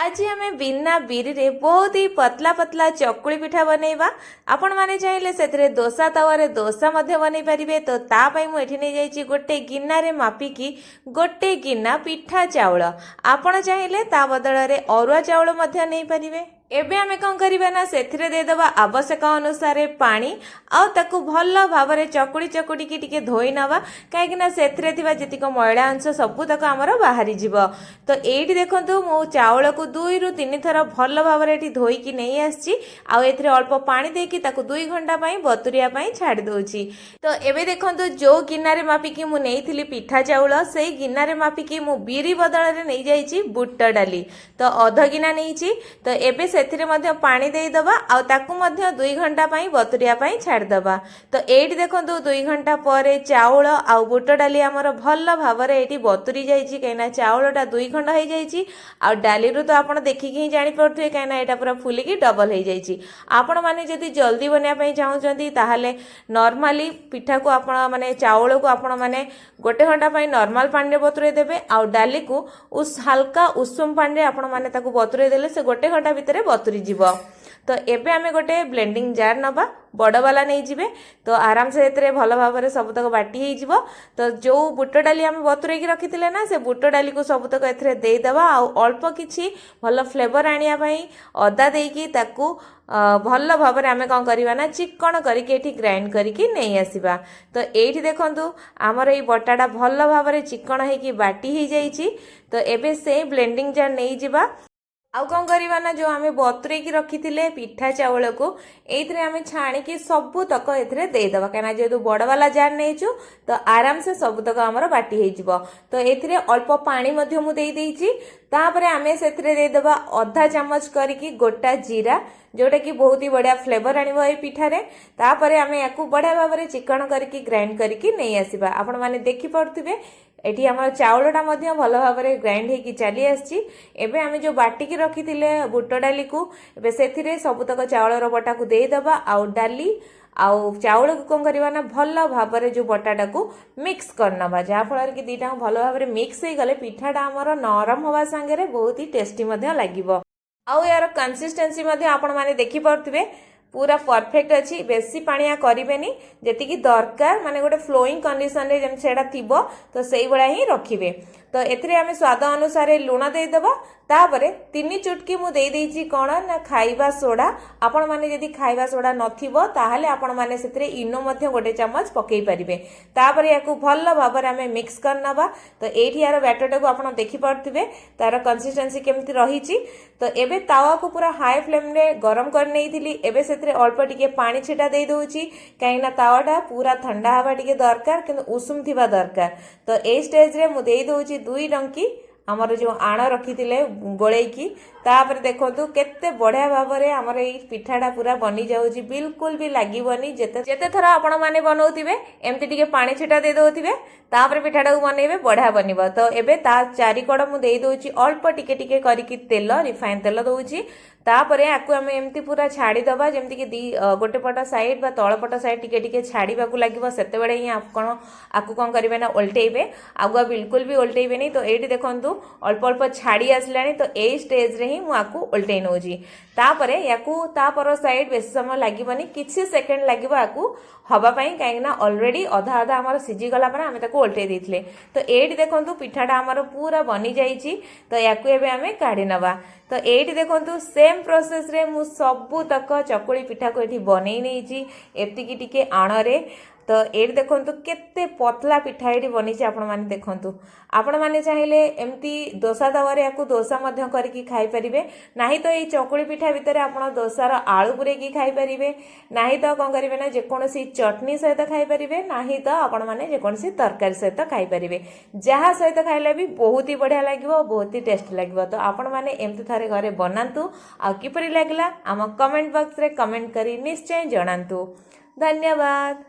आज आम बिना बिरी रे बहुत ही पतला पतला चकुली पिठा बनैबा। आपण माने चाहिले सेतरे दोसा तावारे दोसा मध्य बनई पारिबे। तो ता पई मु एठी नै जाईची गोटे गिन्ना रे मापिकी गोटे गिन्ना पिठा चाउल। आपण चाहिले ता बदल रे अरुआ चाउल मध्य नै पारिबे। एबे आमे कौन करिबा ना सेथिरे दे दबा आवश्यक अनुसार पानी आउ ताकू भल्ल भावरे चकुड़ी चकुड़ी की टिके धोई नवा काहेकि ना सेथिरे थिबा जतिक मैला अंश सबु तक हमर बाहरी जिवो। तो एठी देखंतु मो चाउल को 2 रु 3 थर भल्ल भावरे एठी धोई की नै आछि आउ एथिरे अल्प पानी दे की ताकू 2 घंटा पई बतुरिया पई छाडी दोछि। तो एबे देखंतु जो गिन्ना रे मापी की मु नेइथिली पिठा चाउल सेई गिन्ना रे मापी की मु बिरी बदल रे नै जाईची बुट डाली। तो अध गिना नेइची। तो एबे सेथिरे मध्य पानी देई दबा आउ ताकू मध्य 2 घंटा पई बतुरिया पई छाड़ दबा। तो एठी देखंतु 2 घंटा परे चाउल आउ बुट डाली हमर भल्ल भावरे एठी बतुरी जाईची कैना चाउलटा 2 खंड हे जाईची आउ डाली रु तो आपण देखि कि जानि पड़थुए कैना एटा पूरा फुली की डबल हे जाईची। आपण माने जदी जल्दी बनिया पई चाहउचंती ताहाले नॉर्मली पिठा को आपण माने चाउल को आपण माने गोटे घंटा पई नॉर्मल पानी रे बतुरे देबे आउ डाली को उस हल्का उषुम पानी रे आपण माने ताकू बतुरे देले से गोटे घंटा भितरे बतुरी जीवो। तो एबे आमे गोटे ब्लेंडिंग जार नबा बड़ वाला नहीं जिबे। तो आराम से एतरे भल भाव सब तक बाटी हे जिवो। तो जो बुट डाली आमे बतुरे की रखिथिले ना से बुट डाली को सब तक एथरे देई दबा आउ अल्प किछि भल फ्लेवर आनिया पई अदा देकी ताकू भल भाव आमे कौन करिबा ना चिकन करके एठी ग्राइंड करके नहीं आसीबा। तो एठी देखंतु हमर ए बटाटा भल भाव चिकन हे की बाटी हे जाईची। तो एबे से ब्लेंडिंग जार नहीं जिबा आउ कौन करवा ना जो आमे बतुरे की रखिथिले पिठा चाउल को एइथरे आमे छाणी की सबु तक एथरे देई दबा काना जेतु बड़ वाला जार नेइछु तो आराम से सबु तक हमर बाटी हे जिवो। तो एथरे अल्प पानी मध्य मु देई देइछि। तापरे आमे सेथरे देई दबा आधा चम्मच करके गोटा जीरा जोटा कि बहुत ही बढ़िया फ्लेवर आनिबो ए पिठारे। तापरे आमे याकू बढ़िया भाबरे चिकन करके ग्राइंड करके नहीं आसीबा। आपण माने देखि पड़थिबे एठी हमर चाउलटा मध्य भल भाबरे ग्राइंड हे की चली आछि। एबे आमे जो बाटी की रखिथिले बुट डाली को एबे सेथिरे सब तक चाउलर बटा को देई दबा आउ डाली आउ चाउल को कौन करवा ना भल भाबरे जो बटाटा को मिक्स करनबा जहा फल कि दीटा भल भाबरे मिक्स हे गले पिठाटा हमर नरम होवा संगे रे बहुत ही टेस्टी मध्य लागिबो। आउ यार कंसिस्टेंसी मध्य आपण माने देखि पड़थिबे पूरा परफेक्ट अच्छी बेसी पानिया करेनि जी दरकार माने गोटे फ्लोइंग कंडीशन रे जेम सेडा थिबो तो सेई बडा ही रखिबे। तो एथरे आमे स्वाद अनुसार लूण दे दबा। तापरे 3 चुटकी मु दे देइची कोन ना खाइबा सोडा। आपण माने जदी खाइबा सोडा नथिबो ताहाले आपण माने सेतरे इनो मध्य गोटे चम्मच पकेई परिबे। तापरे याकू भल्ल भाबर आमे मिक्स करनबा। तो एठी यार बैटरटा को आपण देखि पड़थिबे तार कंसिस्टेंसी केमति रहिची। तो एबे तावा को पूरा हाई फ्लेम रे गरम कर नेइथिली। एबे सेतरे अल्प टिके पानी छिटा दे दोउची काइना तावाटा पूरा ठंडा हवा टिके दरकार किंतु उषुम थिबा दरकार। तो ए स्टेज रे मु दे दोउची 2 डंकी आमर जो आण रखी गोले की। तापर देखो केते बढ़िया भाव में आमर ये पिठाटा पूरा बनी जाऊँगी बिल्कुल भी लगभग जेते थर आपण मैंने बनाऊे एमती टिके पानी छिटा दे दौथे तापर पिठाटा को बनइबे बढ़िया बनब। तो एबे ता चारिकड़ मु दे दोची अल्प टिके टिके करके तेल रिफाइन तेल दौची। तापरे आकु आमे एमती पूरा छाड़ी दबा जेमती कि गोटे पट साइड बा तळ पट साइड टिके टिके छाड़ीबा को लागिबो। सेते बेले ही आपण आकु कोन करिवे ना उल्टेइबे आगुआ बिल्कुल भी उल्टेइबे नहीं। तो एठी देखंतु अल्प अल्प छाड़ी आसलानी। तो ए स्टेज रे ही मु आकु उल्टेइ नौजी। तापरे याकु तापर साइड बेस समय लागिबनी किछि सेकंड लागिबो आकु हवा पई काहेकि ना ऑलरेडी अधा अधा हमर सिजी गला पर आमे ताकु उल्टेइ देथिले। तो एठी देखंतु पिठाटा हमर पूरा बनी जाईची। तो याकु एबे आमे काढी नबा। तो एठी देखंतु सेम प्रोसेस रे मु सबु तक चकुली पिठा को एठी बनेई नेइची एतिकी टिके आणरे। तो एठी देखंतु केते पतला पिठा एठी बनीची आपण माने देखंतु। आपण माने चाहिले एमती दोसा तवारे याकु दोसा मध्य करके खाई परिबे नाही तो ए चकुली पिठा भितरे आपण दोसार आळू पुरे की खाई परिबे नाही तो कोन करिवे ना जे कोनोसी चटनी सहित खाई परिबे नाही तो आपण माने जे कोनोसी तरकारी सहित खाई परिबे जहा सहित खाइले भी बहुत ही बढ़िया लागिवो बहुत ही टेस्ट लागिवो। तो आपण माने एमती थारे घरे बनांतु आ किपरि लागला आम कमेंट बॉक्स रे कमेंट करी निश्चय जणांतु। धन्यवाद।